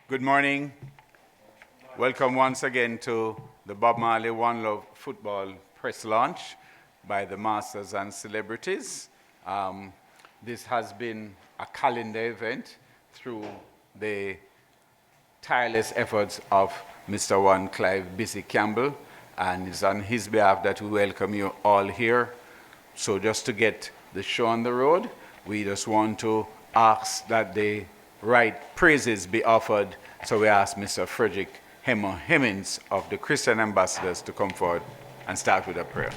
Good morning. Welcome once again to the Bob Marley One Love Football Press Launch by the Masters and Celebrities. This has been a calendar event through the tireless efforts of Mr. One Clive Busy Campbell, and it's on his behalf that we welcome you all here. So just to get the show on the road, we just want to ask that the right praises be offered. So we ask Mr. Frederick Hemmings of the Christian Ambassadors to come forward and start with a prayer.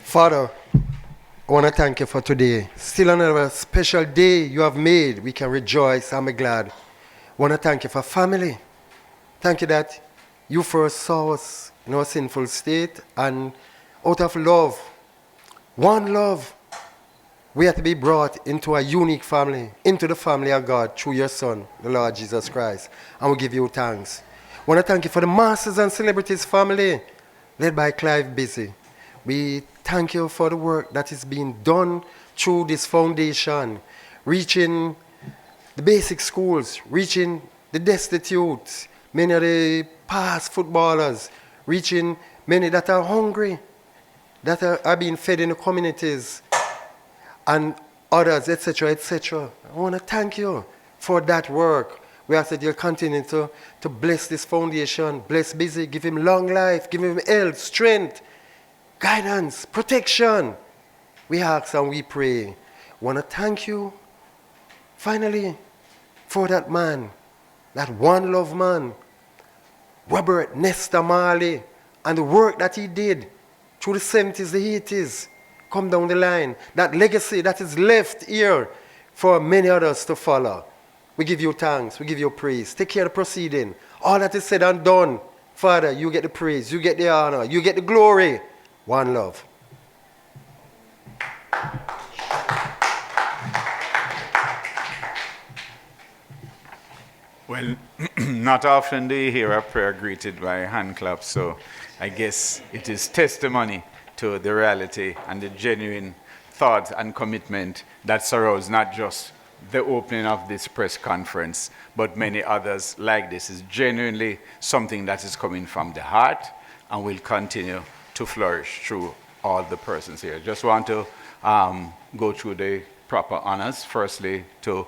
Father, I want to thank you for today. Still another special day you have made. We can rejoice and be glad. I want to thank you for family. Thank you that you first saw us in our sinful state, and out of love, one love, we have to be brought into a unique family, into the family of God through your Son, the Lord Jesus Christ. And we give you thanks. I want to thank you for the Masters and Celebrities family, led by Clive Busy. We thank you for the work that is being done through this foundation, reaching the basic schools, reaching the destitute, many of the past footballers, reaching many that are hungry, that are being fed in the communities, and others, etc., etc. I want to thank you for that work. We ask that you'll continue to bless this foundation, bless Busy, give him long life, give him health, strength, guidance, protection. We ask and we pray. I want to thank you, finally, for that man, that one love man, Robert Nesta Marley, and the work that he did through the 70s, the 80s, come down the line, that legacy that is left here for many others to follow. We give you thanks, we give you praise. Take care of the proceeding. All that is said and done, Father, you get the praise, you get the honor, you get the glory. One love. Well, not often do you hear a prayer greeted by a hand clap, so I guess it is testimony to the reality and the genuine thought and commitment that surrounds not just the opening of this press conference, but many others like this. Is genuinely something that is coming from the heart and will continue to flourish through all the persons here. Just want to go through the proper honors. Firstly, to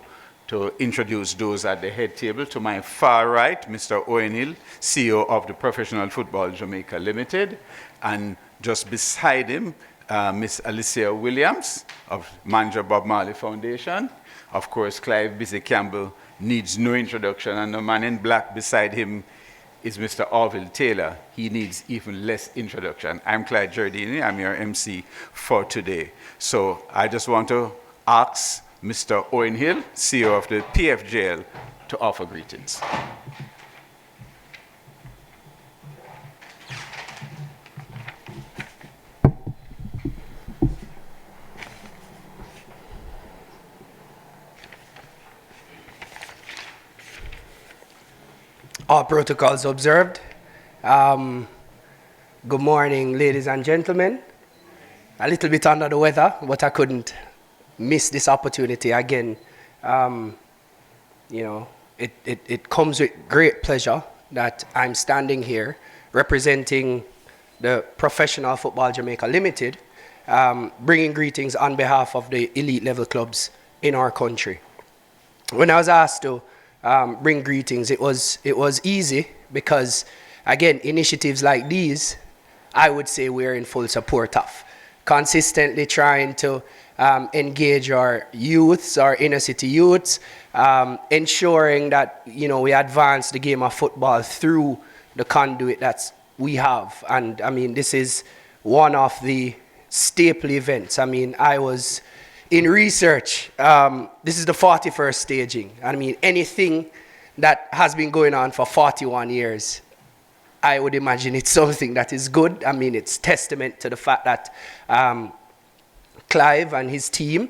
introduce those at the head table. To my far right, Mr. Owen Hill, CEO of the Professional Football Jamaica Limited, and just beside him, Miss Alicia Williams of Manager Bob Marley Foundation. Of course, Clive Busy Campbell needs no introduction, and the man in black beside him is Mr. Orville Taylor. He needs even less introduction. I'm Clyde Giardini, I'm your MC for today. So I just want to ask Mr. Owen Hill, CEO of the PFGL, to offer greetings. All protocols observed. Good morning, ladies and gentlemen. A little bit under the weather, but I couldn't miss this opportunity again. It comes with great pleasure that I'm standing here representing the Professional Football Jamaica Limited, bringing greetings on behalf of the elite level clubs in our country. When I was asked to bring greetings, it was easy because, again, initiatives like these, I would say we're in full support of. Consistently trying to engage our youths, our inner city youths, ensuring that we advance the game of football through the conduit that we have. And I mean, this is one of the staple events. I mean, I was in research. This is the 41st staging. I mean, anything that has been going on for 41 years, I would imagine it's something that is good. I mean, it's testament to the fact that Clive and his team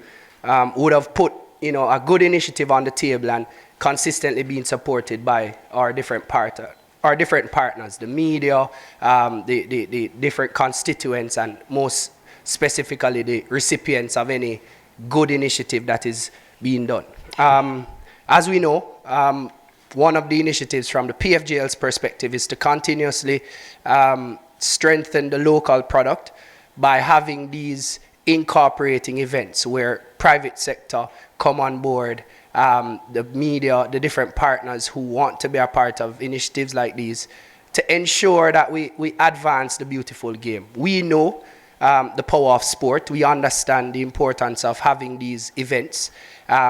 would have put, a good initiative on the table and consistently being supported by our different partners, the media, the different constituents, and most specifically the recipients of any good initiative that is being done. As we know, one of the initiatives from the PFGL's perspective is to continuously strengthen the local product by having these incorporating events where private sector come on board, the media, the different partners who want to be a part of initiatives like these, to ensure that we advance the beautiful game. We know the power of sport. We understand the importance of having these events.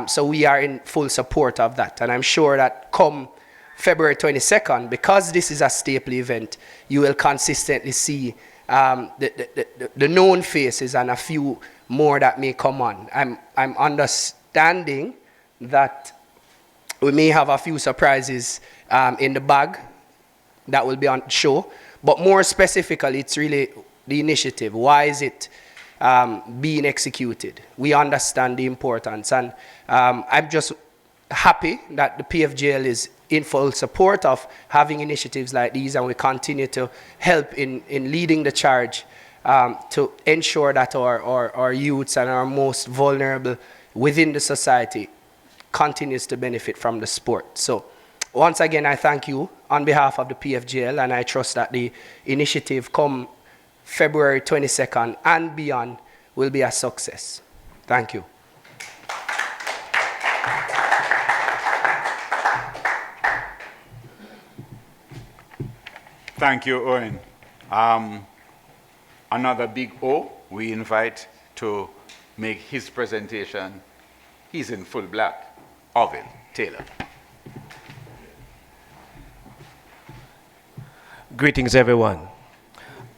So we are in full support of that. And I'm sure that come February 22nd, because this is a staple event, you will consistently see the known faces and a few more that may come on. I'm understanding that we may have a few surprises in the bag that will be on show, but more specifically, it's really the initiative. Why is it being executed? We understand the importance, and I'm just happy that the PFGL is in full support of having initiatives like these, and we continue to help in leading the charge to ensure that our youths and our most vulnerable within the society continues to benefit from the sport. So once again, I thank you on behalf of the PFGL, and I trust that the initiative come February 22nd and beyond will be a success. Thank you. Thank you, Owen. Another big O we invite to make his presentation. He's in full black. Orville Taylor. Greetings, everyone.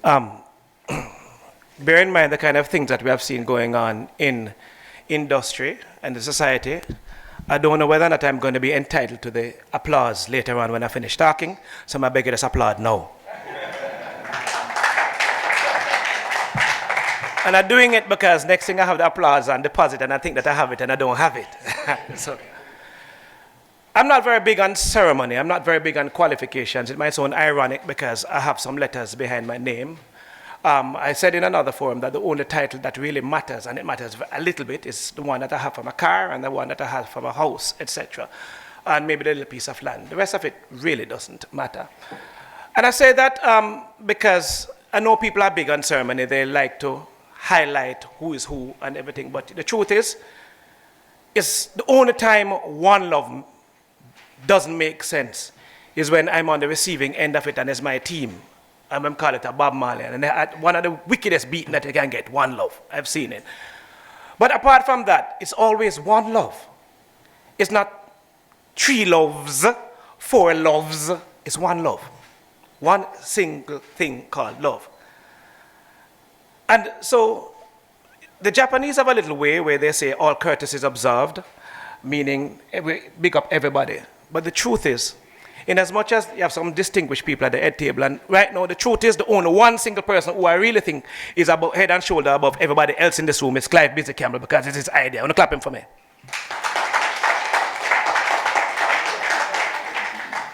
Bear in mind the kind of things that we have seen going on in industry and the society. I don't know whether or not I'm going to be entitled to the applause later on when I finish talking, so I beg you to applaud now. And I'm doing it because next thing I have the applause and deposit, and I think that I have it and I don't have it. So, I'm not very big on ceremony. I'm not very big on qualifications. It might sound ironic because I have some letters behind my name. I said in another forum that the only title that really matters, and it matters a little bit, is the one that I have for my car and the one that I have for my house, etc. And maybe the little piece of land. The rest of it really doesn't matter. And I say that because I know people are big on ceremony. They like to highlight who is who and everything. But the truth is the only time one love doesn't make sense is when I'm on the receiving end of it and it's my team. I'm going to call it a Bob Marley. And one of the wickedest beating that you can get, one love. I've seen it. But apart from that, it's always one love. It's not 3 loves, 4 loves. It's one love. One single thing called love. And so the Japanese have a little way where they say all courtesies observed, meaning big up everybody. But the truth is, in as much as you have some distinguished people at the head table, and right now the truth is the only one single person who I really think is above, head and shoulder above everybody else in this room is Clive Campbell, because it's his idea. I want to clap him for me.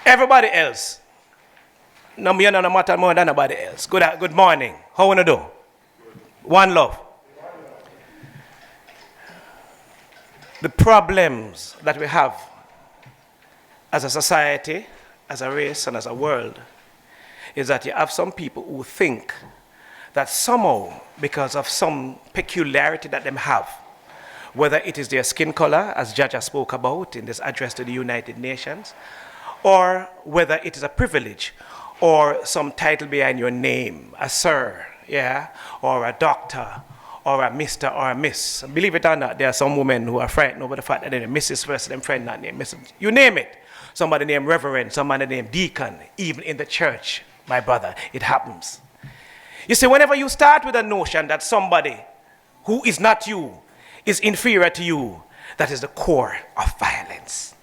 Everybody else, no matter more than nobody else. Good morning. How want to do? One love. The problems that we have as a society, as a race, and as a world is that you have some people who think that somehow, because of some peculiarity that they have, whether it is their skin color, as Jaja spoke about in this address to the United Nations, or whether it is a privilege or some title behind your name, a sir, yeah, or a doctor, or a Mr. or a Miss. Believe it or not, there are some women who are frightened over the fact that they're Mrs. first, them friend not named Mrs. You name it. Somebody named Reverend, somebody named Deacon, even in the church, my brother, it happens. You see, whenever you start with a notion that somebody who is not you is inferior to you, that is the core of violence.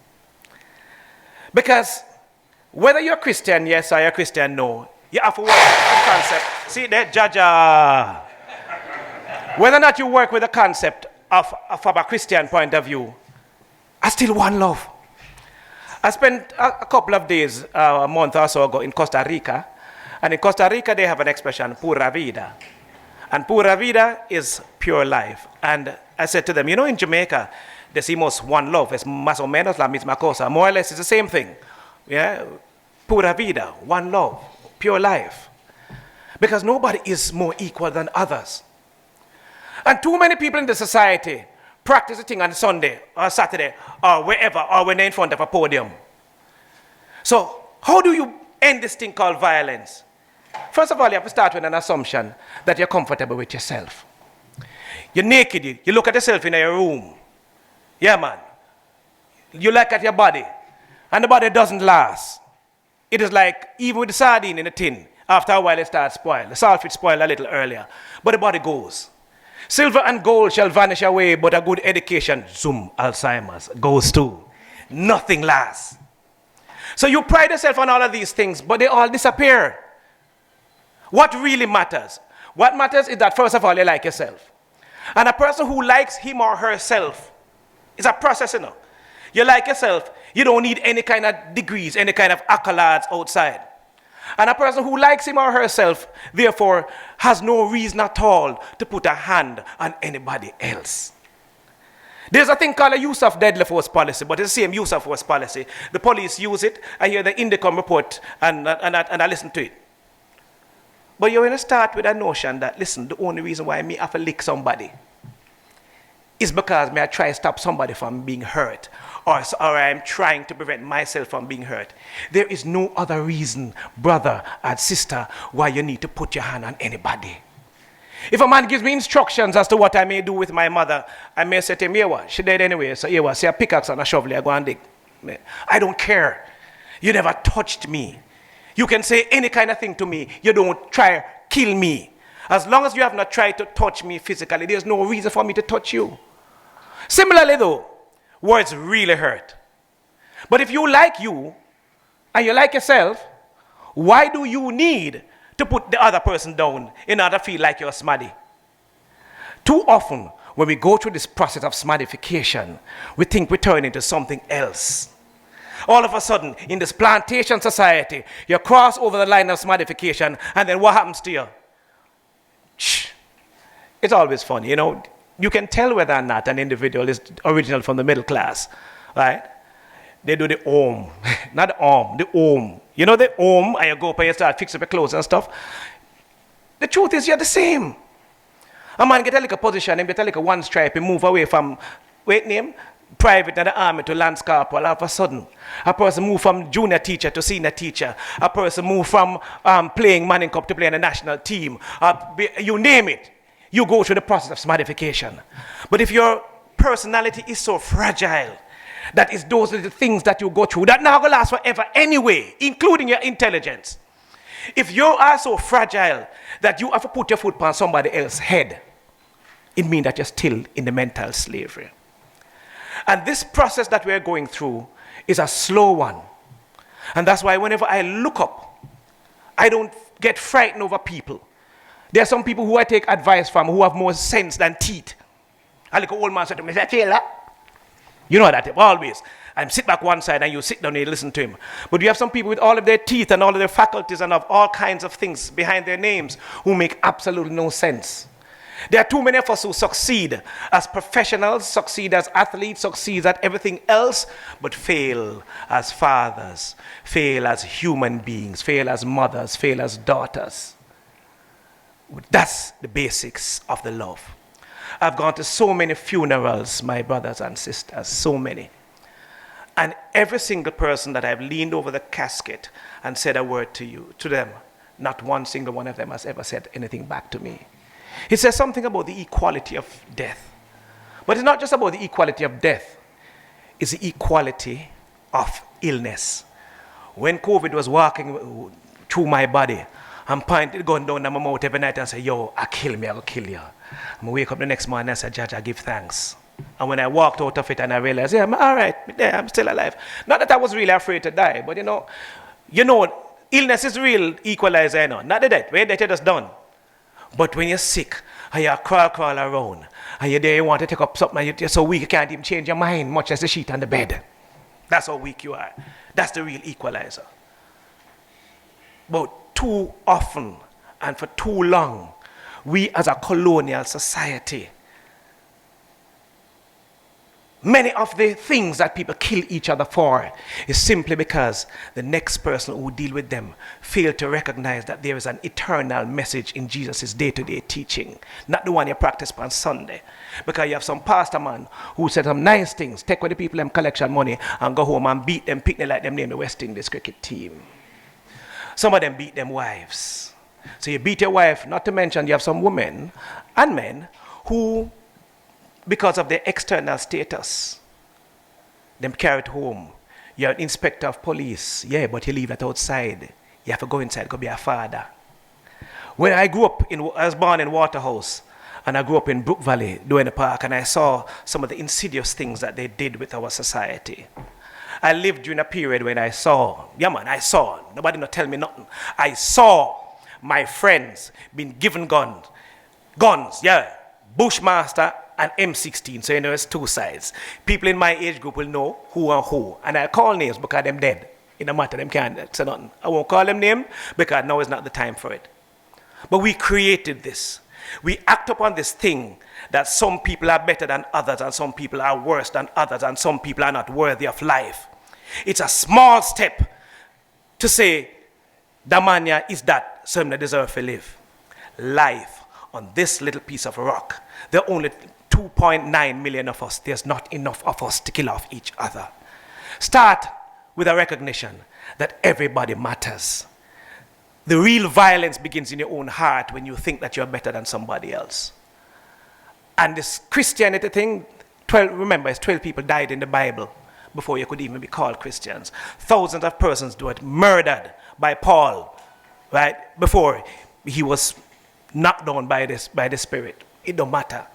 Because whether you're Christian, yes, or you're Christian, no, you have to work with the concept. See that, Jaja? Whether or not you work with the concept from a Christian point of view, I still one love. I spent a couple of days, a month or so ago in Costa Rica. And in Costa Rica, they have an expression, pura vida. And pura vida is pure life. And I said to them, you know, in Jamaica, they see most one love. Es más o menos la misma cosa. More or less, it's the same thing. Yeah? Pura vida, one love, pure life. Because nobody is more equal than others. And too many people in the society practice the thing on Sunday or Saturday or wherever, or when they're in front of a podium. So how do you end this thing called violence? First of all, you have to start with an assumption that you're comfortable with yourself. You're naked, you look at yourself in your room. Yeah, man. You look at your body, and the body doesn't last. It is like, even with the sardine in a tin, after a while it starts spoil. The salt will spoil a little earlier, but the body goes. Silver and gold shall vanish away, but a good education, zoom, Alzheimer's, goes too. Nothing lasts. So you pride yourself on all of these things, but they all disappear. What really matters? What matters is that, first of all, you like yourself. And a person who likes him or herself is a process, you know. You like yourself, you don't need any kind of degrees, any kind of accolades outside. And a person who likes him or herself, therefore, has no reason at all to put a hand on anybody else. There's a thing called a use of deadly force policy, but it's the same use of force policy. The police use it, I hear the Indicom report, and I listen to it. But you're going to start with a notion that, listen, the only reason why me have to lick somebody is because me I try to stop somebody from being hurt, or I'm trying to prevent myself from being hurt. There is no other reason, brother and sister, why you need to put your hand on anybody. If a man gives me instructions as to what I may do with my mother, I may say to him, here what, she dead anyway, so here what, see a pickaxe and a shovel, I go and dig. I don't care. You never touched me. You can say any kind of thing to me. You don't try to kill me. As long as you have not tried to touch me physically, there's no reason for me to touch you. Similarly though, words really hurt. But if you like you, and you like yourself, why do you need to put the other person down in order to feel like you're smaddy? Too often, when we go through this process of smaddification, we think we turn into something else. All of a sudden, in this plantation society, you cross over the line of smaddification, and then what happens to you? Shh. It's always funny, you know. You can tell whether or not an individual is original from the middle class, right? They do the om, not the om, the om. You know the om, and you go up and you start fixing your clothes and stuff. The truth is you're the same. A man get a little position, and get a little one stripe, and move away from, private in the army to lance corporal. All of a sudden, a person move from junior teacher to senior teacher. A person move from playing Manning Cup to playing the national team. You name it. You go through the process of smaddification. But if your personality is so fragile, that is those are the things that you go through that now going to last forever anyway, including your intelligence. If you are so fragile that you have to put your foot on somebody else's head, it means that you're still in the mental slavery. And this process that we're going through is a slow one. And that's why whenever I look up, I don't get frightened over people. There are some people who I take advice from who have more sense than teeth. I look at old man said to me, you know that always. I'm sit back one side and you sit down and you listen to him. But you have some people with all of their teeth and all of their faculties and of all kinds of things behind their names who make absolutely no sense. There are too many of us who succeed as professionals, succeed as athletes, succeed at everything else, but fail as fathers, fail as human beings, fail as mothers, fail as daughters. That's the basics of the love. I've gone to so many funerals, my brothers and sisters, so many. And every single person that I've leaned over the casket and said a word to them, not one single one of them has ever said anything back to me. He says something about the equality of death. But it's not just about the equality of death. It's the equality of illness. When COVID was walking through my body, I'm pointing, going down my mouth every night and say, yo, I will kill you. I'm going to wake up the next morning and say, Judge, I give thanks. And when I walked out of it and I realized, yeah, I'm all right, I'm still alive. Not that I was really afraid to die, but you know, illness is real equalizer, you know. Not the death, where death is just done. But when you're sick and you crawl around and you're there, you want to take up something and you're so weak you can't even change your mind, much as the sheet on the bed. That's how weak you are. That's the real equalizer. But too often and for too long, we as a colonial society Many of the things that people kill each other for is simply because the next person who deal with them failed to recognize that there is an eternal message in Jesus' day-to-day teaching, not the one you practice on Sunday. Because you have some pastor man who said some nice things, take away the people them collection money and go home and beat them, picnic like them name the West Indies cricket team. Some of them beat them wives. So you beat your wife, not to mention you have some women and men who, because of their external status, them carry it home. You're an inspector of police, yeah, but you leave that outside. You have to go inside, go be a father. When I was born in Waterhouse, and I grew up in Brook Valley, doing the park, and I saw some of the insidious things that they did with our society. I lived during a period when I saw, nobody not tell me nothing. I saw my friends being given guns, yeah, Bushmaster and M16, so you know it's two sides. People in my age group will know who are who, and I call names because them dead. It don't matter, them can't say nothing. I won't call them name because now is not the time for it. But we created this. We act upon this thing that some people are better than others and some people are worse than others and some people are not worthy of life. It's a small step to say, Damania is that, so I deserve to live. Life on this little piece of rock. There are only 2.9 million of us. There's not enough of us to kill off each other. Start with a recognition that everybody matters. The real violence begins in your own heart when you think that you're better than somebody else. And this Christianity thing, remember, it's 12 people died in the Bible before you could even be called Christians. Thousands of persons were murdered by Paul, right, before he was knocked down by the Spirit. It don't matter.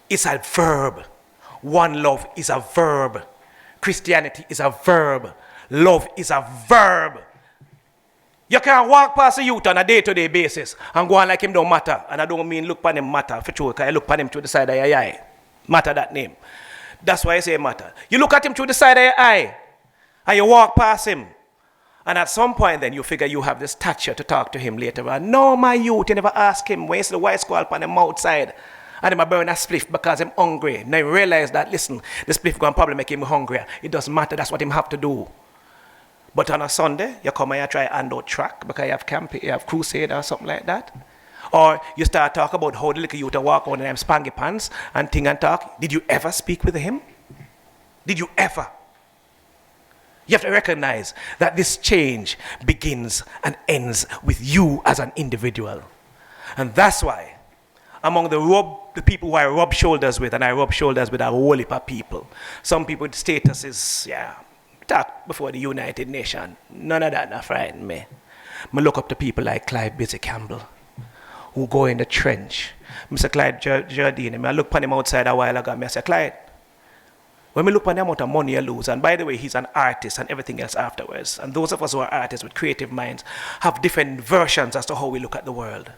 It's a verb. One love is a verb. Christianity is a verb. Love is a verb. You can't walk past a youth on a day-to-day basis and go on like him don't matter. And I don't mean look upon him matter for sure, because I look upon him through the side of your eye. Matter that name. That's why I say matter. You look at him through the side of your eye and you walk past him. And at some point then you figure you have the stature to talk to him later on. No, my youth, you never ask him when you see the white squall upon him outside and him a burn a spliff because I'm hungry. Now you realize that, listen, the spliff going to probably make him hungrier. It doesn't matter, that's what him have to do. But on a Sunday, you come and you try hand out track because you have camp, you have crusade or something like that. Or you start talk about how the little youth walk on in them spangy pants and thing and talk. Did you ever speak with him? Did you ever? You have to recognize that this change begins and ends with you as an individual. And that's why among the people who I rub shoulders with, and I rub shoulders with a whole heap of people, some people with statuses, yeah, talk before the United Nations. None of that not frighten me. I look up to people like Clive, Campbell, who go in the trench. Mr. Clyde Jardine, I look upon him outside a while ago, I say, Clyde, when we look upon the amount of money you lose, and by the way, he's an artist and everything else afterwards, and those of us who are artists with creative minds have different versions as to how we look at the world.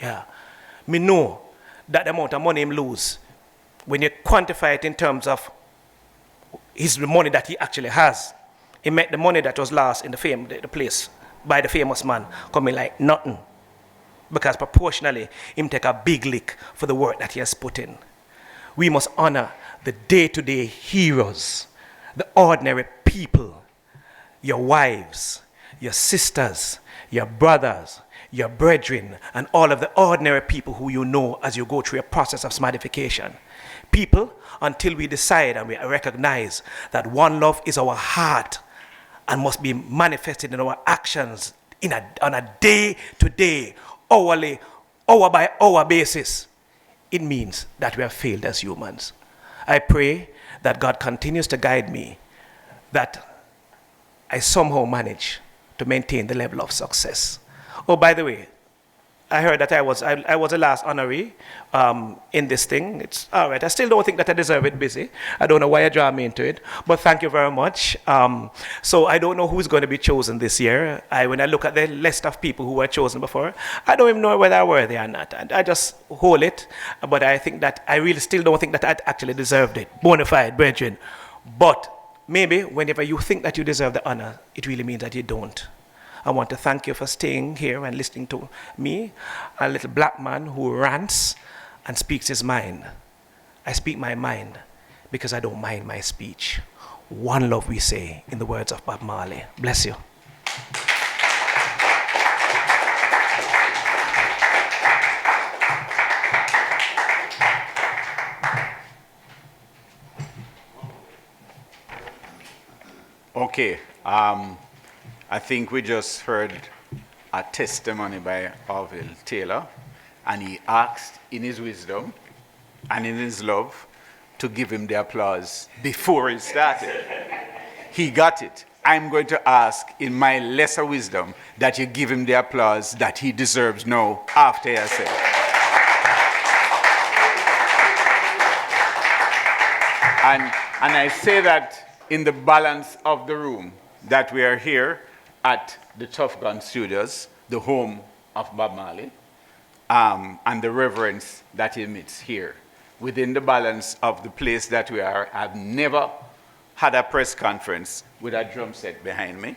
Yeah. Me know that the amount of money him lose, when you quantify it in terms of the money that he actually has, he met the money that was lost in the place by the famous man coming like nothing. Because proportionally, him take a big lick for the work that he has put in. We must honor the day-to-day heroes, the ordinary people, your wives, your sisters, your brothers, your brethren, and all of the ordinary people who you know as you go through a process of smartification. People, until we decide and we recognize that one love is our heart and must be manifested in our actions on a day-to-day, hourly, hour-by-hour basis, it means that we have failed as humans. I pray that God continues to guide me, that I somehow manage to maintain the level of success. Oh, by the way, I heard that I was the last honoree in this thing. It's all right. I still don't think that I deserve it busy. I don't know why you draw me into it, but thank you very much. So I don't know who's going to be chosen this year. When I look at the list of people who were chosen before, I don't even know whether I'm worthy or not. And I just hold it, but I think that I really still don't think that I actually deserved it. Bona fide, brethren. But maybe whenever you think that you deserve the honor, it really means that you don't. I want to thank you for staying here and listening to me, a little black man who rants and speaks his mind. I speak my mind. because I don't mind my speech. One love, we say, in the words of Bob Marley. Bless you. Okay, I think we just heard a testimony by Orville Taylor, and he asked in his wisdom and in his love to give him the applause before he started. He got it. I'm going to ask in my lesser wisdom that you give him the applause that he deserves now after he has said it. And I say that in the balance of the room, that we are here at the Tough Gun Studios, the home of Bob Marley, and the reverence that he meets here. Within the balance of the place that we are, I've never had a press conference with a drum set behind me.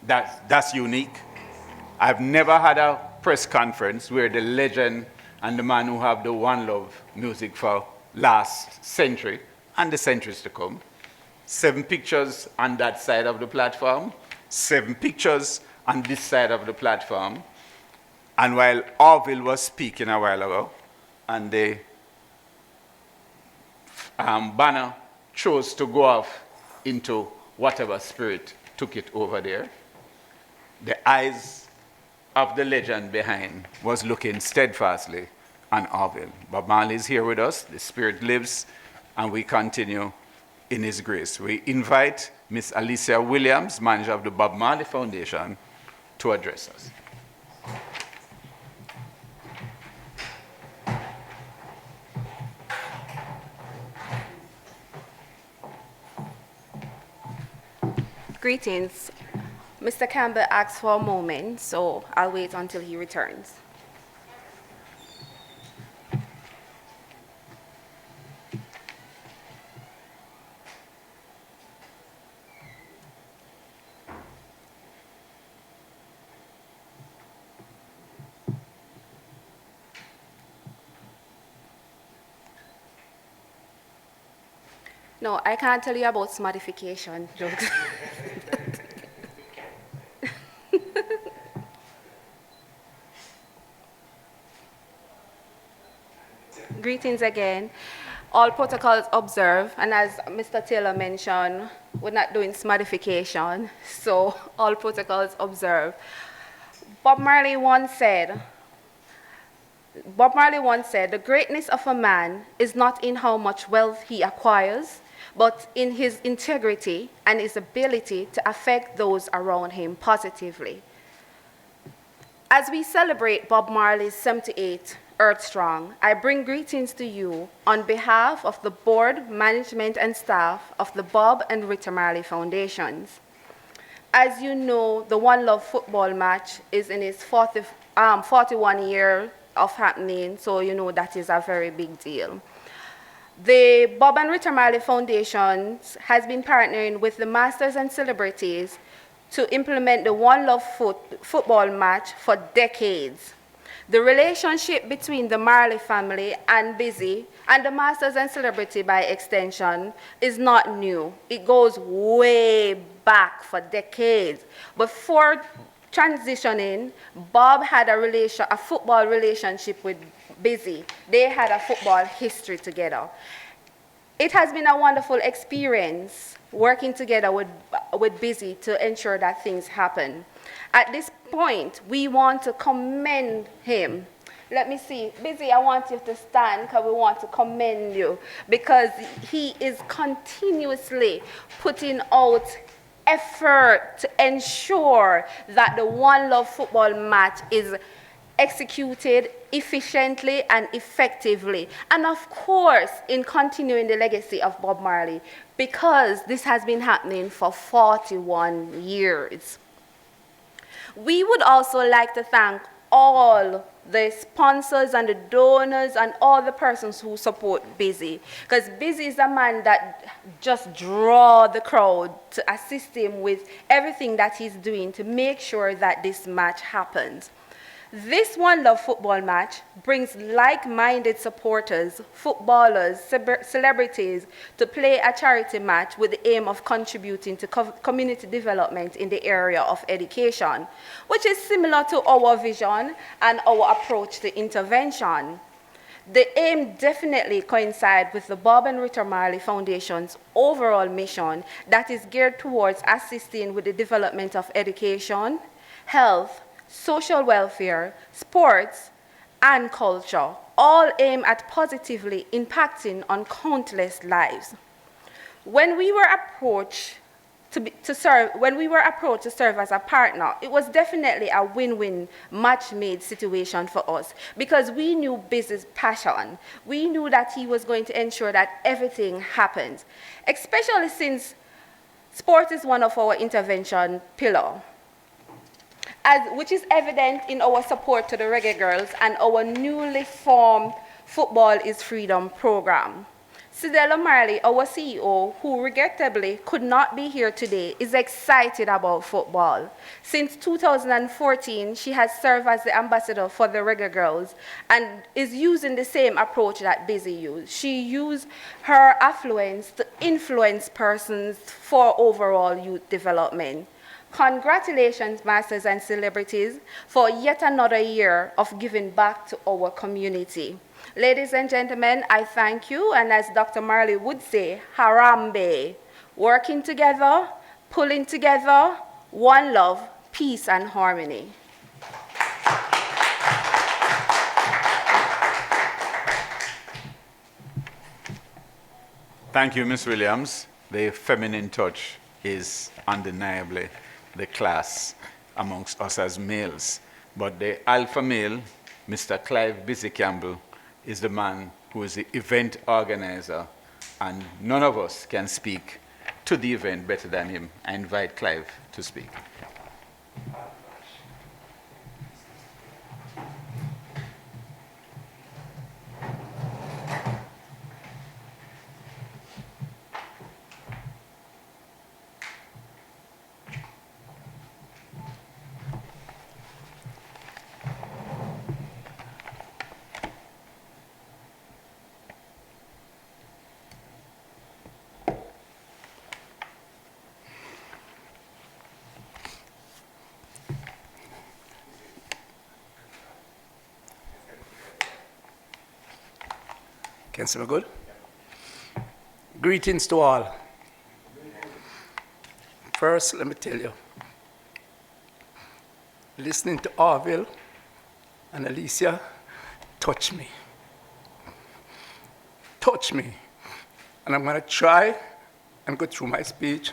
That's unique. I've never had a press conference where the legend and the man who have the One Love music for last century and the centuries to come. 7 pictures on that side of the platform, 7 pictures on this side of the platform. And while Orville was speaking a while ago, and the banner chose to go off into whatever spirit took it over there, the eyes of the legend behind was looking steadfastly on Orville. Bob Marley is here with us, the spirit lives, and we continue in his grace. We invite Miss Alicia Williams, manager of the Bob Marley Foundation, to address us. Greetings. Mr. Campbell asked for a moment, so I'll wait until he returns. No, I can't tell you about smartification jokes. Greetings again. All protocols observed, and as Mr. Taylor mentioned, we're not doing smartification, so all protocols observed. Bob Marley once said, the greatness of a man is not in how much wealth he acquires, but in his integrity and his ability to affect those around him positively. As we celebrate Bob Marley's 78th Earth Strong, I bring greetings to you on behalf of the board, management, and staff of the Bob and Rita Marley Foundations. As you know, the One Love football match is in its 41 year of happening, so you know that is a very big deal. The Bob and Rita Marley Foundation has been partnering with the Masters and celebrities to implement the One Love football match for decades. The relationship between the Marley family and Busy, and the Masters and Celebrity by extension, is not new. It goes way back for decades. Before transitioning, Bob had a football relationship with Busy. They had a football history together. It has been a wonderful experience working together with Busy to ensure that things happen. At this point, we want to commend him. Let me see. Busy, I want you to stand because we want to commend you because he is continuously putting out effort to ensure that the One Love football match is executed efficiently and effectively. And of course, in continuing the legacy of Bob Marley, because this has been happening for 41 years. We would also like to thank all the sponsors and the donors and all the persons who support Busy. Because Busy is a man that just draws the crowd to assist him with everything that he's doing to make sure that this match happens. This One Love football match brings like-minded supporters, footballers, celebrities to play a charity match with the aim of contributing to community development in the area of education, which is similar to our vision and our approach to intervention. The aim definitely coincides with the Bob and Rita Marley Foundation's overall mission that is geared towards assisting with the development of education, health, social welfare, sports, and culture, all aim at positively impacting on countless lives. When we were approached to serve as a partner, it was definitely a win-win match-made situation for us because we knew Biz's passion. We knew that he was going to ensure that everything happened, especially since sport is one of our intervention pillars, which is evident in our support to the Reggae Girls and our newly formed Football is Freedom program. Cedella Marley, our CEO, who regrettably could not be here today, is excited about football. Since 2014, she has served as the ambassador for the Reggae Girls and is using the same approach that Busy used. She used her affluence to influence persons for overall youth development. Congratulations, masters and celebrities, for yet another year of giving back to our community. Ladies and gentlemen, I thank you, and as Dr. Marley would say, Harambe, working together, pulling together, one love, peace and harmony. Thank you, Ms. Williams. The feminine touch is undeniably the class amongst us as males. But the alpha male, Mr. Clive Busy Campbell, is the man who is the event organizer, and none of us can speak to the event better than him. I invite Clive to speak. Can see me good? Greetings to all. First, let me tell you, listening to Orville and Alicia touched me. Touched me. And I'm going to try and go through my speech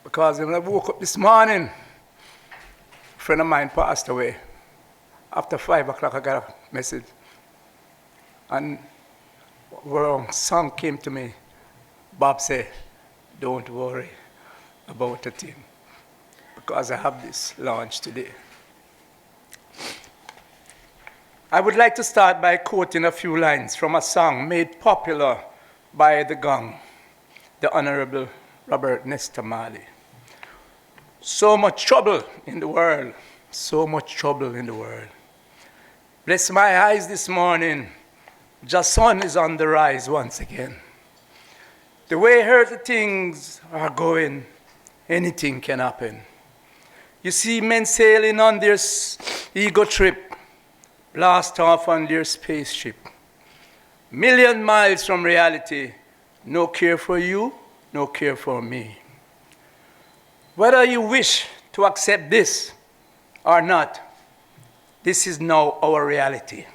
because when I woke up this morning, a friend of mine passed away. After 5 o'clock, I got a message. And a song came to me. Bob said, don't worry about a thing, because I have this launch today. I would like to start by quoting a few lines from a song made popular by the Gong, the Honorable Robert Nesta Marley. So much trouble in the world, so much trouble in the world. Bless my eyes this morning, the sun is on the rise once again. The way earthly things are going, anything can happen. You see men sailing on their ego trip, blast off on their spaceship. Million miles from reality, no care for you, no care for me. Whether you wish to accept this or not, this is now our reality.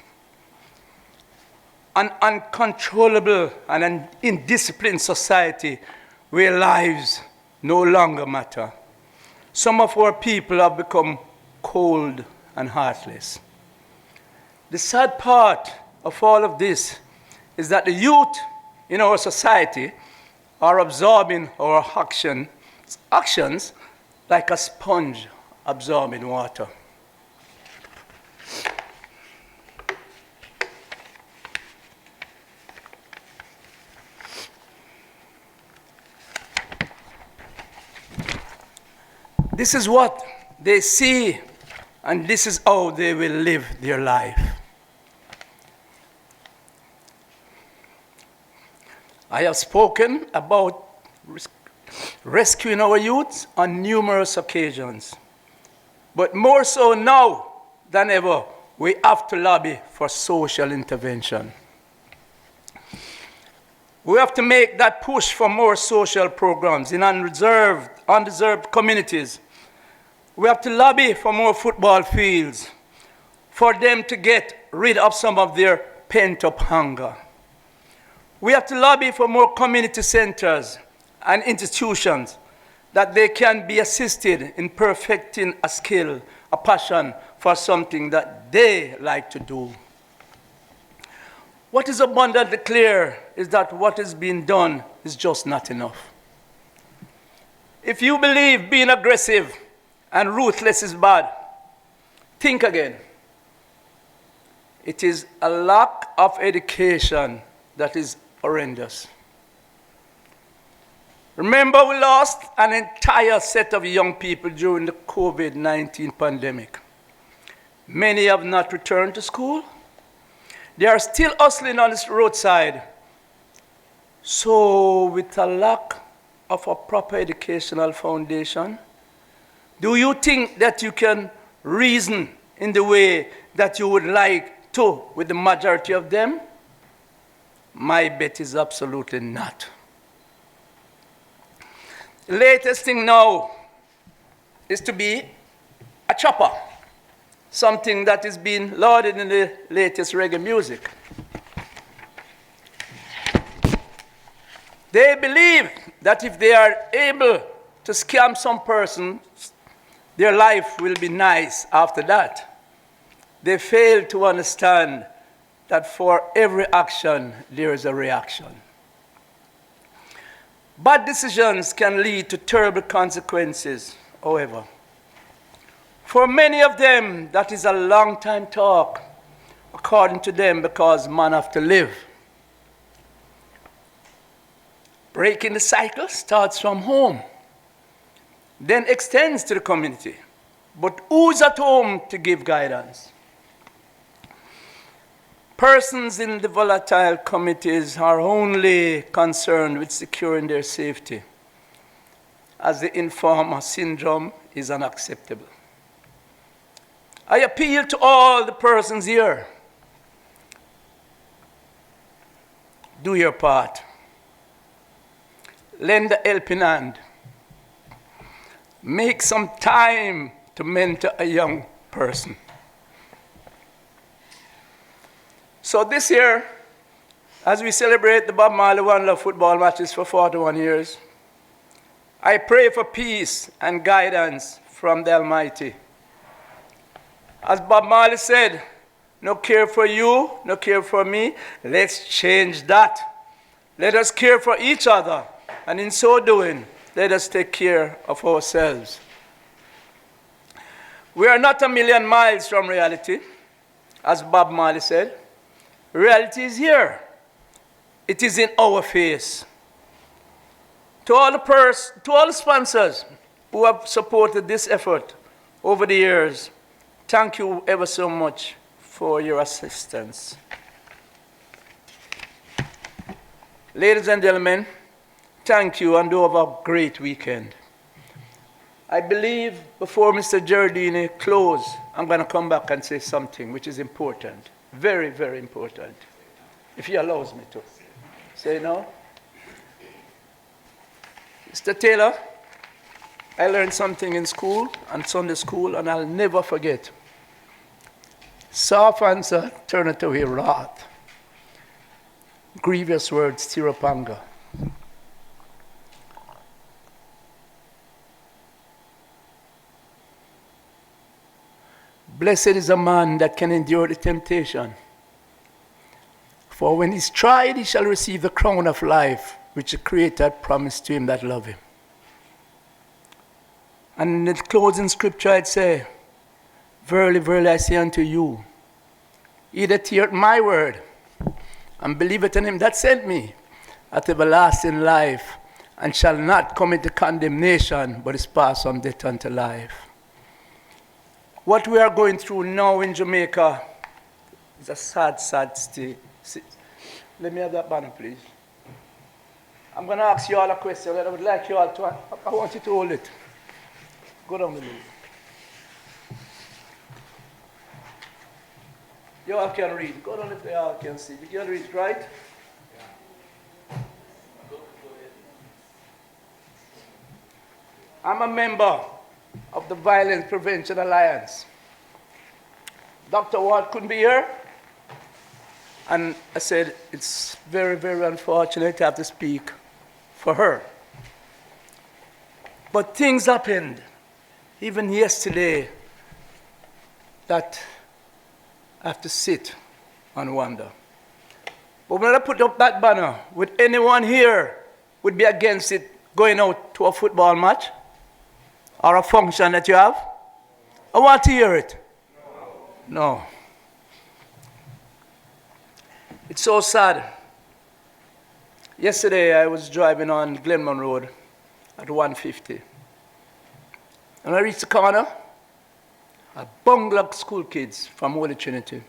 An uncontrollable and an indisciplined society where lives no longer matter. Some of our people have become cold and heartless. The sad part of all of this is that the youth in our society are absorbing our actions like a sponge absorbing water. This is what they see and this is how they will live their life. I have spoken about rescuing our youth on numerous occasions, but more so now than ever, we have to lobby for social intervention. We have to make that push for more social programs in undeserved communities. We have to lobby for more football fields, for them to get rid of some of their pent-up hunger. We have to lobby for more community centers and institutions that they can be assisted in perfecting a skill, a passion for something that they like to do. What is abundantly clear is that what is being done is just not enough. If you believe being aggressive and ruthless is bad, think again. It is a lack of education that is horrendous. Remember, we lost an entire set of young people during the COVID-19 pandemic. Many have not returned to school. They are still hustling on the roadside. So, with a lack of a proper educational foundation, do you think that you can reason in the way that you would like to with the majority of them? My bet is absolutely not. The latest thing now is to be a chopper, something that is being lauded in the latest reggae music. They believe that if they are able to scam some person, their life will be nice after that. They fail to understand that for every action, there is a reaction. Bad decisions can lead to terrible consequences, however. For many of them, that is a long time talk, according to them, because man have to live. Breaking the cycle starts from home, then extends to the community. But who's at home to give guidance? Persons in the volatile committees are only concerned with securing their safety, as the informer syndrome is unacceptable. I appeal to all the persons here. Do your part. Lend a helping hand. Make some time to mentor a young person. So this year, as we celebrate the Bob Marley One Love football matches for 41 years, I pray for peace and guidance from the Almighty. As Bob Marley said, no care for you, no care for me. Let's change that. Let us care for each other. And in so doing, let us take care of ourselves. We are not a million miles from reality, as Bob Marley said. Reality is here. It is in our face. To all the sponsors who have supported this effort over the years, thank you ever so much for your assistance. Ladies and gentlemen, thank you and do have a great weekend. I believe before Mr. Giardini closes, I'm going to come back and say something which is important. Very, very important. If he allows me to. Say no? Mr. Taylor, I learned something in school and Sunday school, and I'll never forget. Soft answer, turn it away wrath. Grievous words, stir up anger. Blessed is a man that can endure the temptation. For when he's tried, he shall receive the crown of life, which the Creator promised to him that love him. And in the closing scripture, I'd say, verily, verily, I say unto you, he that heareth my word, and believeth in him that sent me, hath everlasting life, and shall not come into condemnation, but is passed from death unto life. What we are going through now in Jamaica is a sad, sad state. Let me have that banner, please. I'm going to ask you all a question that I would like you all to, I want you to hold it. Go down below. You all can read. Go down if they all can see. You can read, right? I'm a member of the Violence Prevention Alliance. Dr. Ward couldn't be here. And I said, it's very, very unfortunate to have to speak for her. But things happened, even yesterday, that I have to sit and wonder. But when I put up that banner, would anyone here would be against it going out to a football match? Or a function that you have? I want to hear it. No. It's so sad. Yesterday I was driving on Glenmont Road at 150. And I reached the corner, a bundle of school kids from Holy Trinity.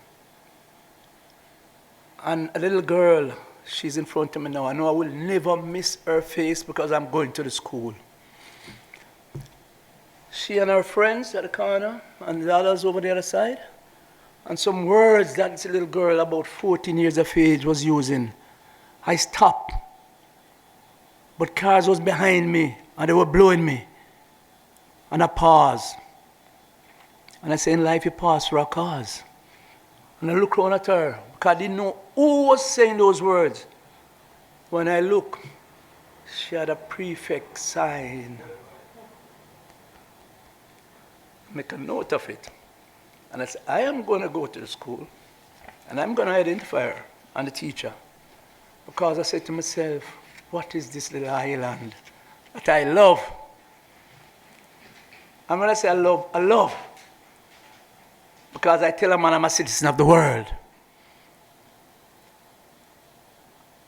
And a little girl, she's in front of me now. I know I will never miss her face because I'm going to the school. She and her friends at the corner, and the others over the other side. And some words that this little girl, about 14 years of age, was using. I stopped. But cars was behind me, and they were blowing me. And I paused. And I said, in life you pause for a cause. And I looked around at her, because I didn't know who was saying those words. When I looked, she had a prefect sign. Make a note of it. And I said, I am going to go to the school and I'm going to identify her and the teacher. Because I said to myself, what is this little island that I love? And when I say I love. Because I tell a man I'm a citizen of the world.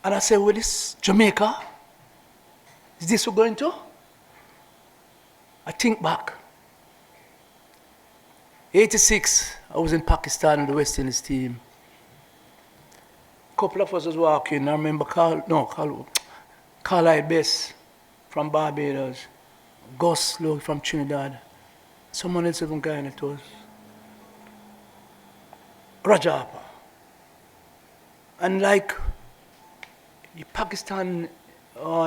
And I said, well, this Jamaica, is this we're going to? I think back. 86, I was in Pakistan with the West Indies team. A couple of us was walking. I remember Carlisle Bess from Barbados, Gus Lowe from Trinidad, someone else from Guyana to us, Rajapa. And like, Pakistan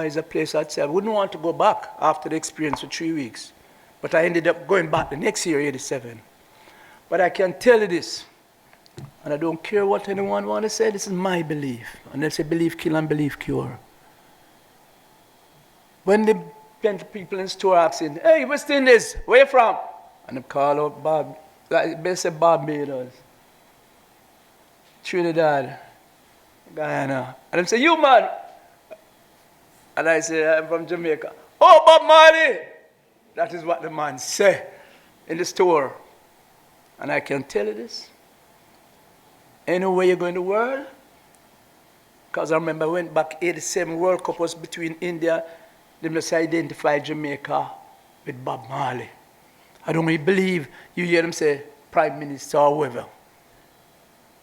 is a place I'd say I wouldn't want to go back after the experience for 3 weeks. But I ended up going back the next year, 87. But I can tell you this, and I don't care what anyone want to say, this is my belief. And they say belief kill and belief cure. When the people in the store asking, hey, West Indies, where you from? And they call out Bob, like they say Barbados, Trinidad, Guyana. And they say, you man. And I say, I'm from Jamaica. Oh, Bob Marley. That is what the man say in the store. And I can tell you this. Anywhere you go in the world, because I remember I went back, 87 World Cup was between India, they must identify Jamaica with Bob Marley. I don't really believe you hear them say Prime Minister or whoever.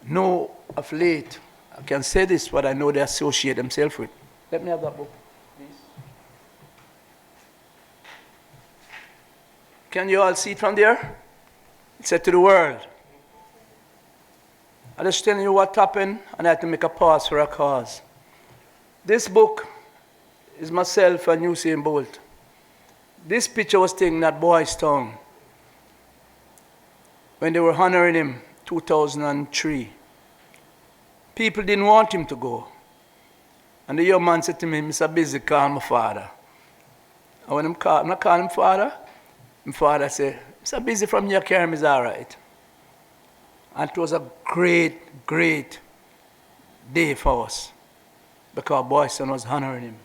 No, of late, I can say this, what I know they associate themselves with. Let me have that book, please. Can you all see it from there? It said to the world. I'm just telling you what happened, and I had to make a pause for a cause. This book is myself and Usain Bolt. This picture was taken at Boys Town when they were honoring him 2003. People didn't want him to go. And the young man said to me, Mr. Busy, call my father. And when I'm not calling him father, my father said, Mr. Busy from your camp is all right. And it was a great, great day for us because Boyson was honoring him.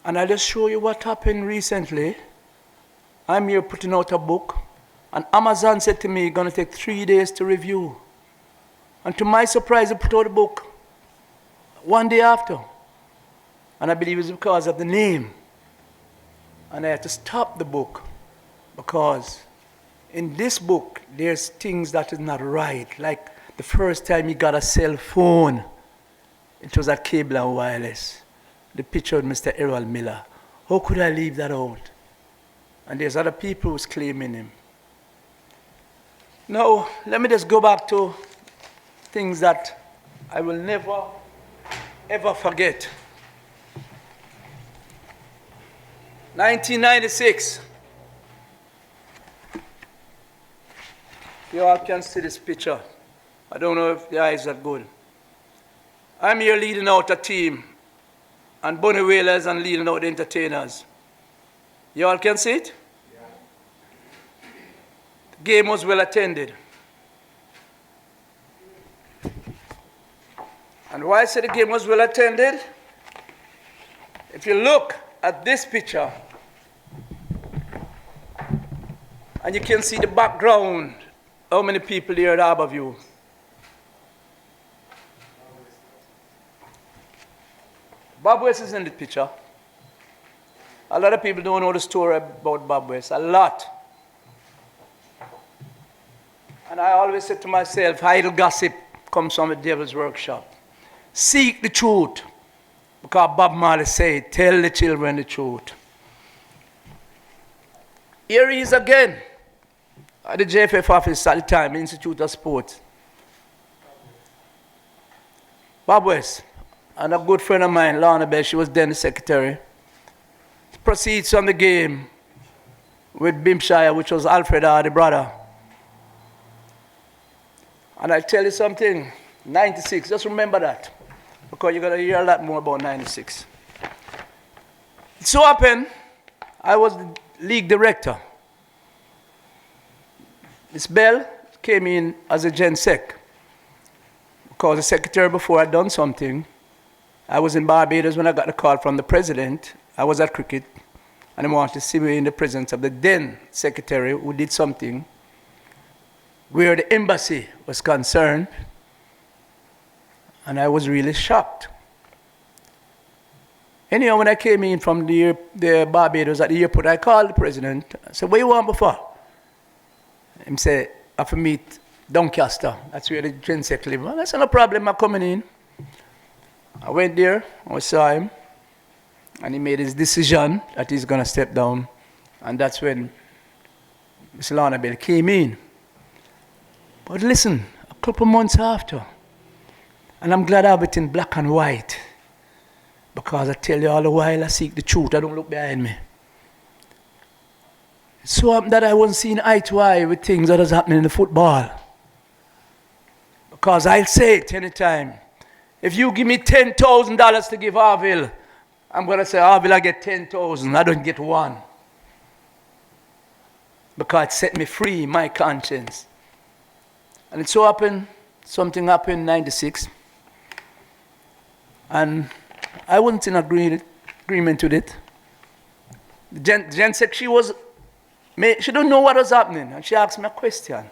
And I'll just show you what happened recently. I'm here putting out a book, and Amazon said to me, it's going to take 3 days to review. And to my surprise, I put out the book one day after. And I believe it's because of the name. And I had to stop the book because in this book, there's things that is not right. Like the first time he got a cell phone, it was at Cable and Wireless. The picture of Mr. Errol Miller. How could I leave that out? And there's other people who's claiming him. Now, let me just go back to things that I will never, ever forget. 1996. You all can see this picture. I don't know if the eyes are good. I'm here leading out a team, and Bunny Whalers and leading out the entertainers. You all can see it? Yeah. The game was well attended. And why I say the game was well attended? If you look at this picture, and you can see the background, how many people here at Harborview? Bob West is in the picture. A lot of people don't know the story about Bob West, a lot. And I always say to myself, idle gossip comes from the devil's workshop. Seek the truth, because Bob Marley said, tell the children the truth. Here he is again, at the JFF office at the time, Institute of Sport. Bob West, and a good friend of mine, Lorna Bell, she was then the secretary. Proceeds from the game with Bimpshire, which was Alfred Hardy brother. And I'll tell you something, 96, just remember that, because you're going to hear a lot more about 96. It so happened, I was the league director. Miss Bell came in as a Gen Sec, because the secretary before had done something. I was in Barbados when I got the call from the president. I was at cricket, and he wanted to see me in the presence of the then secretary who did something where the embassy was concerned, and I was really shocked. Anyhow, when I came in from the Barbados at the airport, I called the president. I said, what you want before? He said, I have to meet Doncaster. That's where the Gen Sec live. Well, I said, no problem, I'm coming in. I went there, I saw him, and he made his decision that he's going to step down. And that's when Ms. Lorna Bell came in. But listen, a couple months after, and I'm glad I have it in black and white, because I tell you all the while I seek the truth, I don't look behind me. So that I wasn't seeing eye to eye with things that was happening in the football. Because I'll say it anytime. If you give me $10,000 to give Orville, I'm going to say, Orville, I get 10,000. I don't get one. Because it set me free, my conscience. And it so happened, something happened in 96. And I wasn't in agreement with it. The Gen Sec, she didn't know what was happening. And she asked me a question.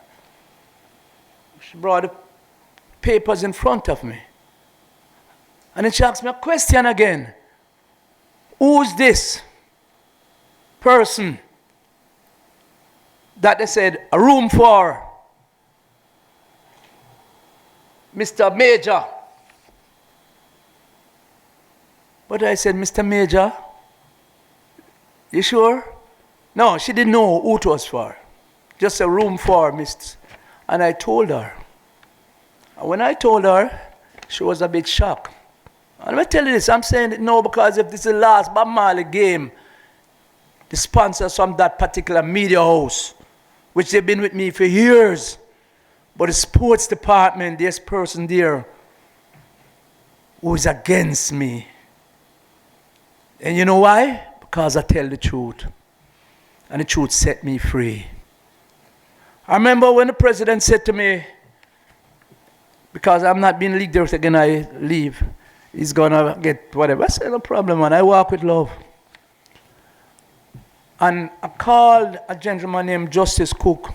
She brought the papers in front of me. And then she asked me a question again. Who's this person that they said a room for Mr. Major? But I said, Mr. Major, you sure? No, she didn't know who it was for. Just a room for Mr. And I told her. And when I told her, she was a bit shocked. And let me tell you this, I'm saying it now because if this is the last Bob Marley game, the sponsors from that particular media house, which they've been with me for years, but the sports department, there's a person there who is against me. And you know why? Because I tell the truth. And the truth set me free. I remember when the president said to me, because I'm not being league director again, I leave. He's going to get whatever. I said, no problem, man. I walk with love. And I called a gentleman named Justice Cook.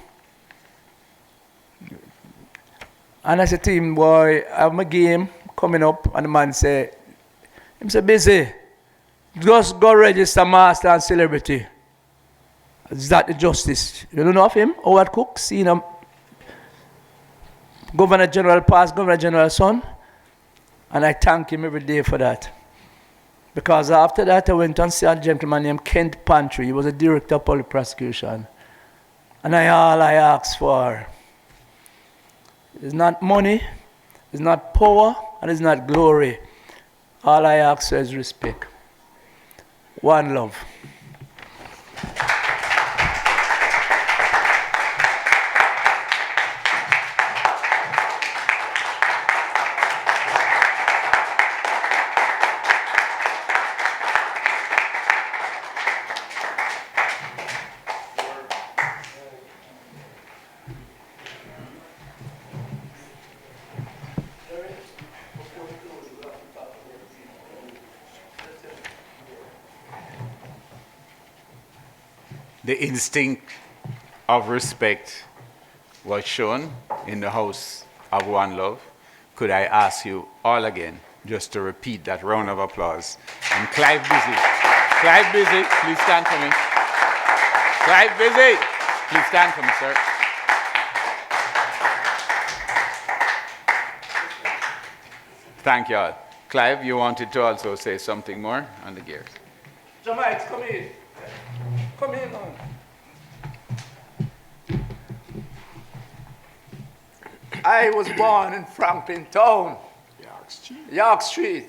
And I said to him, boy, I have my game coming up. And the man said, busy. Just go register master and celebrity. Is that the justice? You don't know of him? Howard Cook, senior Governor General past, Governor General son. And I thank him every day for that. Because after that, I went and see a gentleman named Kent Pantry. He was a director of public prosecution. And all I asked for is not money, it's not power, and it's not glory. All I ask for is respect. One love. The instinct of respect was shown in the house of One Love. Could I ask you all again just to repeat that round of applause? And Clive Busy. Clive Busy, please stand for me. Clive Busy, please stand for me, sir. Thank you all. Clive, you wanted to also say something more on the gears. Jamaica, come in. Come in, man. I was born in Franklin Town, York Street.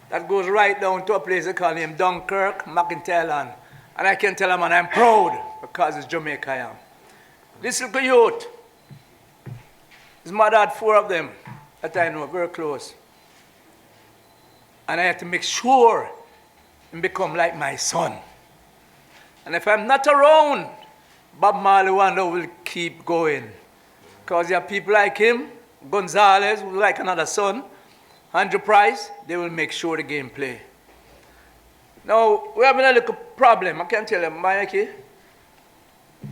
That goes right down to a place they call him Dunkirk, McIntyre. And I can tell him, and I'm proud because it's Jamaica I am. This little youth, his mother had 4 of them that I know, very close. And I had to make sure and become like my son. And if I'm not around, Bob Marley Wonder will keep going. Because you have people like him, Gonzalez, who's like another son, Andrew Price, they will make sure the game play. Now, we're having a little problem. I can tell you, Mikey,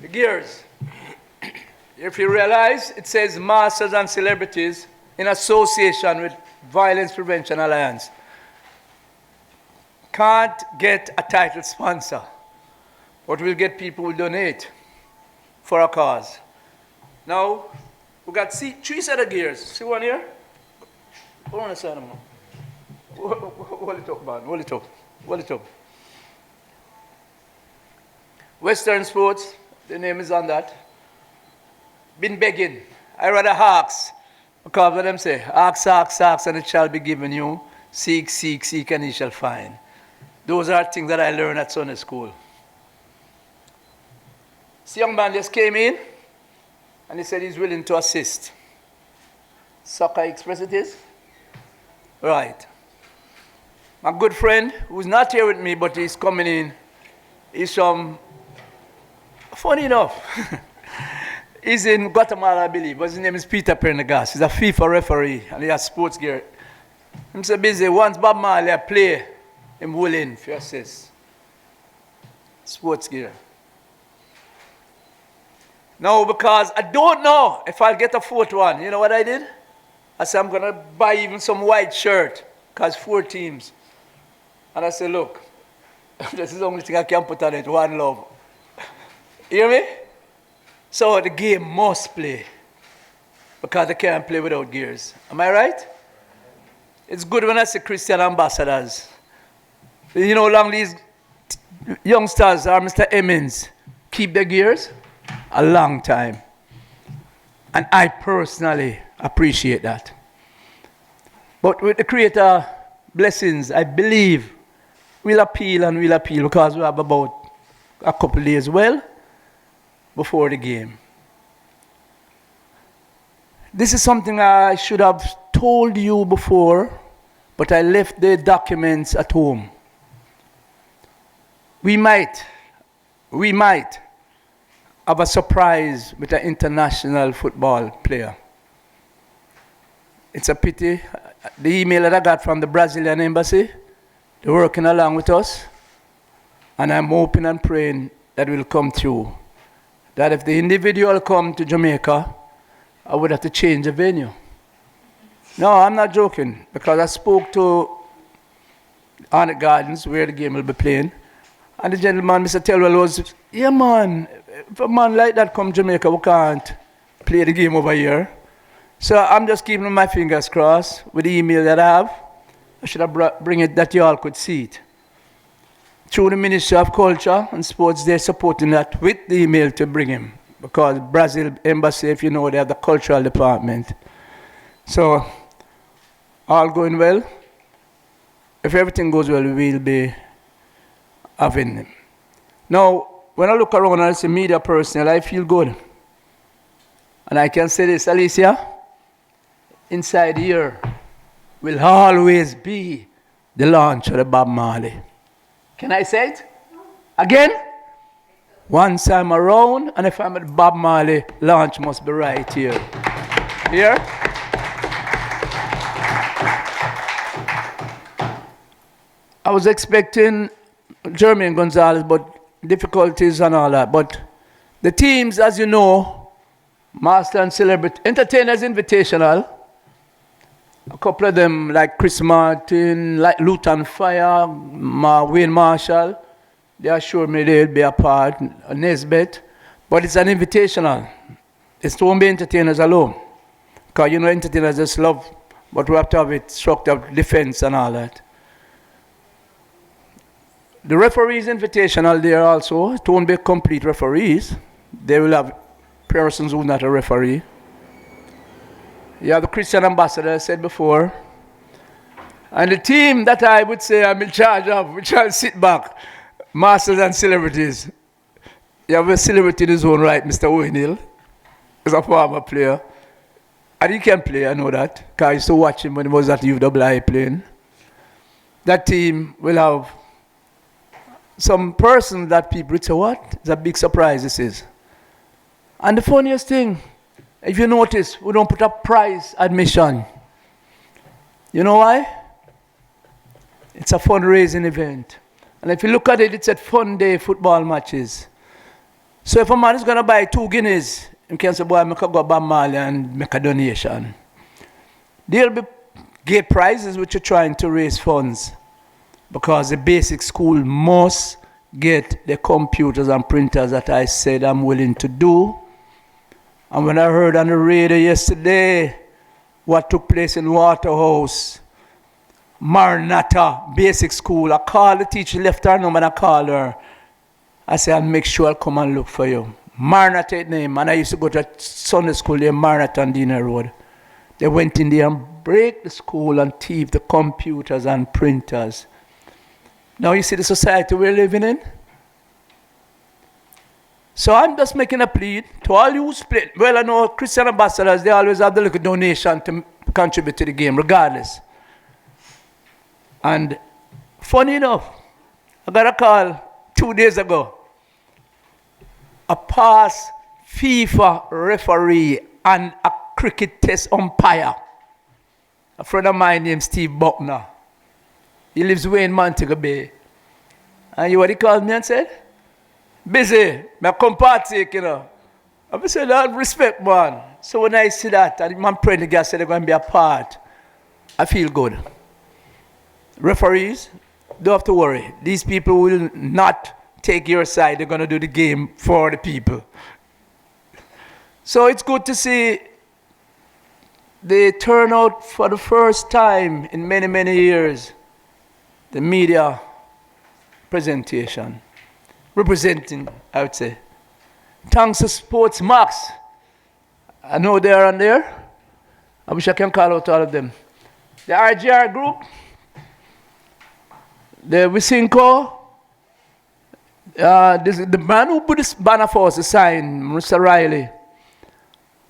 the gears. If you realize, it says Masters and Celebrities in association with Violence Prevention Alliance. Can't get a title sponsor, but we'll get people who donate for a cause. Now, we got 3 set of gears. See one here? Hold on a second. Hold it up, man. Hold it up. Hold it up. Western Sports, the name is on that. Been begging. I rather ask. Because what them say, ask, ask, ask, and it shall be given you. Seek, seek, seek, and ye shall find. Those are things that I learned at Sunday school. This young man just came in, and he said he's willing to assist. Soccer Express it is? Right. My good friend, who's not here with me, but he's coming in, he's from, funny enough, he's in Guatemala, I believe, but his name is Peter Pernegas. He's a FIFA referee, and he has sports gear. I'm so busy, once Bob Marley I play, I'm willing for assist. Sports gear. No, because I don't know if I'll get a 4th one. You know what I did? I said, I'm going to buy even some white shirt, because 4 teams. And I said, look, this is the only thing I can put on it, One Love. You hear me? So the game must play, because they can't play without gears. Am I right? It's good when I see Christian ambassadors. You know how long these youngsters are, Mr. Emmons, keep their gears? A long time. And I personally appreciate that. But with the Creator blessings, I believe we'll appeal and we'll appeal, because we have about a couple of days before the game. This is something I should have told you before, but I left the documents at home. We might have a surprise with an international football player. It's a pity. The email that I got from the Brazilian embassy, they're working along with us, and I'm hoping and praying that will come through. That if the individual come to Jamaica, I would have to change the venue. No, I'm not joking, because I spoke to Honourees Gardens, where the game will be playing, And the gentleman, Mr. Telwell, was, yeah, man, if a man like that come Jamaica, we can't play the game over here. So I'm just keeping my fingers crossed with the email that I have. I should have bring it that you all could see it. Through the Ministry of Culture and Sports, they're supporting that with the email to bring him. Because Brazil Embassy, if you know, they have the cultural department. So, all going well. If everything goes well, we will be having him. Now, when I look around as a media personnel, I feel good. And I can say this, Alicia, inside here will always be the launch of the Bob Marley. Can I say it? Again? Once I'm around, and if I'm at Bob Marley, launch must be right here. Here? I was expecting Jeremy and Gonzalez, but difficulties and all that. But the teams, as you know, Master and Celebrity, Entertainers Invitational, a couple of them like Chris Martin, like Luton Fire, Wayne Marshall, they assured me they'll be a part, Nesbeth, but it's an invitational. It won't be entertainers alone. Because you know entertainers just love, but we have to have it structured defense and all that. The referees invitational there also, it won't be complete referees. They will have persons who are not a referee. You have the Christian ambassador I said before. And the team that I would say I'm in charge of, which I'll sit back, Masters and Celebrities. You have a celebrity in his own right, Mr. O'Neill. He's a former player. And he can play, I know that. Because I used to watch him when he was at UWI playing. That team will have some person that people would say, what? It's a big surprise this is. And the funniest thing, if you notice, we don't put up prize admission. You know why? It's a fundraising event. And if you look at it, it's at fun day football matches. So if a man is going to buy 2 guineas, you can say, boy, I can go to Bob Marley and make a donation. There'll be gate prizes which are trying to raise funds. Because the basic school must get the computers and printers that I said I'm willing to do. And when I heard on the radio yesterday what took place in Waterhouse, Maranatha Basic School, I called the teacher, left her number, and I called her. I said, I'll make sure I'll come and look for you. Maranatha name, and I used to go to Sunday school there, Maranatha on Dina Road. They went in there and break the school and thief the computers and printers. Now you see the society we're living in? So I'm just making a plea to all you who split. Well, I know Christian ambassadors, they always have the little donation to contribute to the game, regardless. And funny enough, I got a call 2 days ago. A past FIFA referee and a cricket test umpire. A friend of mine named Steve Buckner. He lives way in Montego Bay. And you know what he called me and said? Busy, I come partake, you know. I said, I respect, man. So when I see that, and my friend the guy said they're going to be a part, I feel good. Referees, don't have to worry. These people will not take your side. They're going to do the game for the people. So it's good to see the turnout for the first time in many, many years. The media presentation. Representing, I would say. Thanks to Sports Max. I know they are on there. I wish I can call out all of them. The RGR group. The Wisinko. The man who put this banner for us, the sign, Mr. Riley.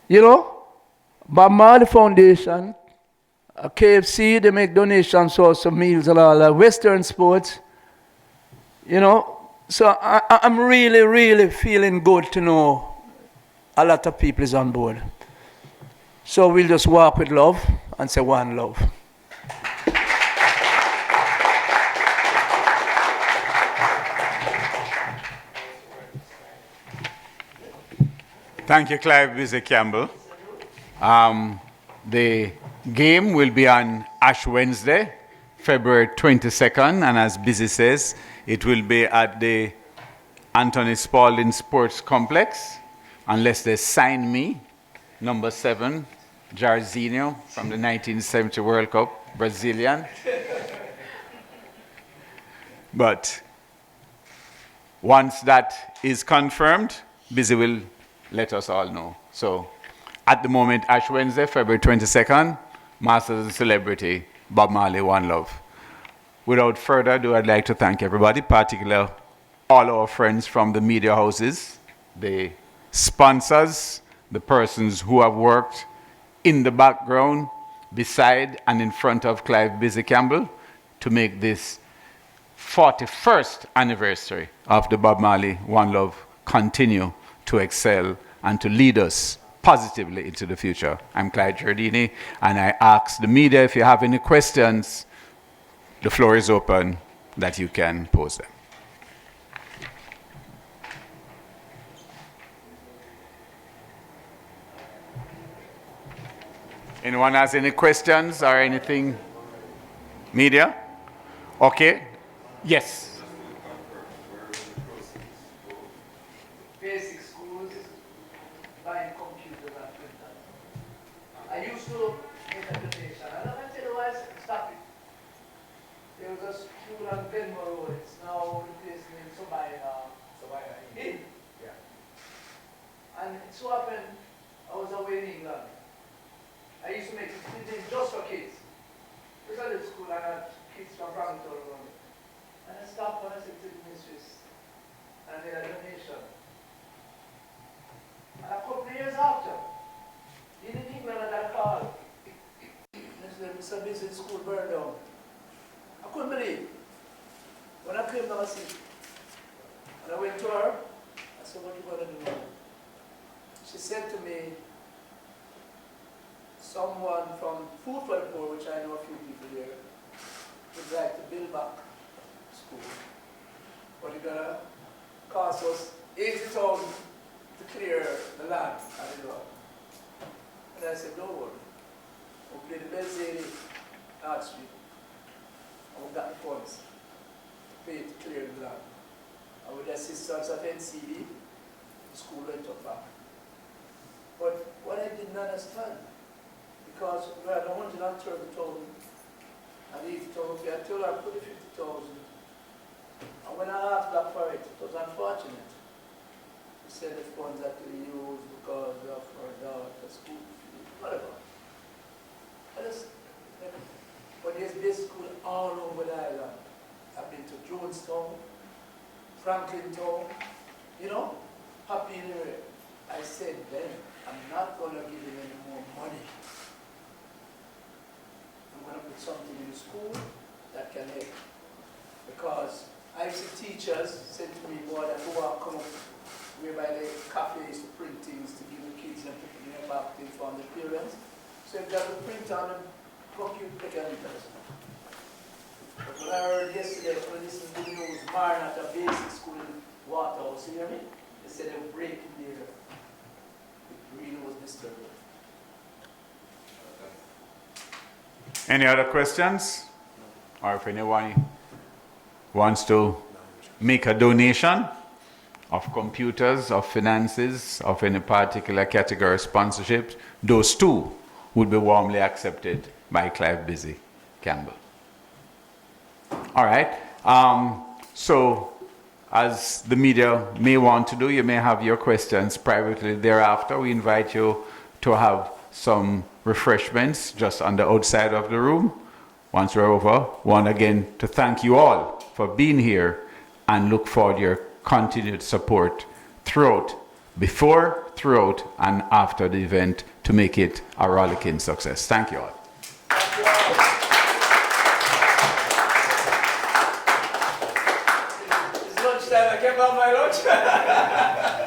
You know, Bob Marley Foundation, KFC, they make donations for some meals and all that. Western Sports. You know, so I'm really, really feeling good to know a lot of people is on board. So we'll just walk with love and say one love. Thank you, Clive Busy Campbell. The game will be on Ash Wednesday February 22nd, and as Busy says, it will be at the Anthony Spalding Sports Complex, unless they sign me, number 7, Jairzinho from the 1970 World Cup, Brazilian. But once that is confirmed, Busy will let us all know. So at the moment, Ash Wednesday, February 22nd, Masters of Celebrity, Bob Marley, One Love. Without further ado, I'd like to thank everybody, particularly all our friends from the media houses, the sponsors, the persons who have worked in the background, beside and in front of Clive Busy Campbell to make this 41st anniversary of the Bob Marley One Love continue to excel and to lead us positively into the future. I'm Clyde Giardini, and I ask the media, if you have any questions, the floor is open that you can pose them. Anyone has any questions or anything? Media? Okay. Yes. Basic schools, buying computers and printers. I used to make a donation. I don't tell you why I stopped it. There was a school on Glenmore Road. It's now replaced in Sobaya. In? Yeah. And it so happened I was away in England. I used to make it just for kids. It was a little school and I had kids from Brampton around it. And I stopped and I said to the mistress, and I made a donation. And a couple of years after, in England I got a call. And I said, Mr. Busy, school burned down. I couldn't believe. When I came down, I said, and I went to her, I said, what are you going to do now? She said to me, someone from Food for the Poor, which I know a few people here, would like to build back school. But it's gonna cost us 80,000 to clear the land and the road. And I said, don't worry. We'll play the best lady Art Street. And we got the funds to pay to clear the land. And with the assistance of NCD, the school went up back. But what I didn't understand, because we had 130,000 and 80,000, I told her I put 50,000. And when I asked that for it, it was unfortunate. She said the funds had to be used because of her daughter, school fees, whatever. But there's this school all over the island. I've been to Jonestown, Franklintown, you know, Happy New. I said then, I'm not going to give him any more money. I'm going to put something in the school that can help. Because I see teachers said to me, boy, that who are come up whereby the cafes to print things to give the kids and put it in their back to inform the parents. So if they have a print on them, compute the calendars. But what I heard yesterday, when I listened to the news, Marley at a basic school in Waterhouse, you hear me? They said they were breaking there. It really was disturbing. Any other questions? Or if anyone wants to make a donation of computers, of finances, of any particular category of sponsorship, those two would be warmly accepted by Clive Busy Campbell. All right. So, as the media may want to do, you may have your questions privately thereafter. We invite you to have some refreshments just on the outside of the room. Once we're over, want again to thank you all for being here and look forward to your continued support throughout, before, throughout, and after the event to make it a rollicking success. Thank you all. It's lunchtime, I came out my lunch.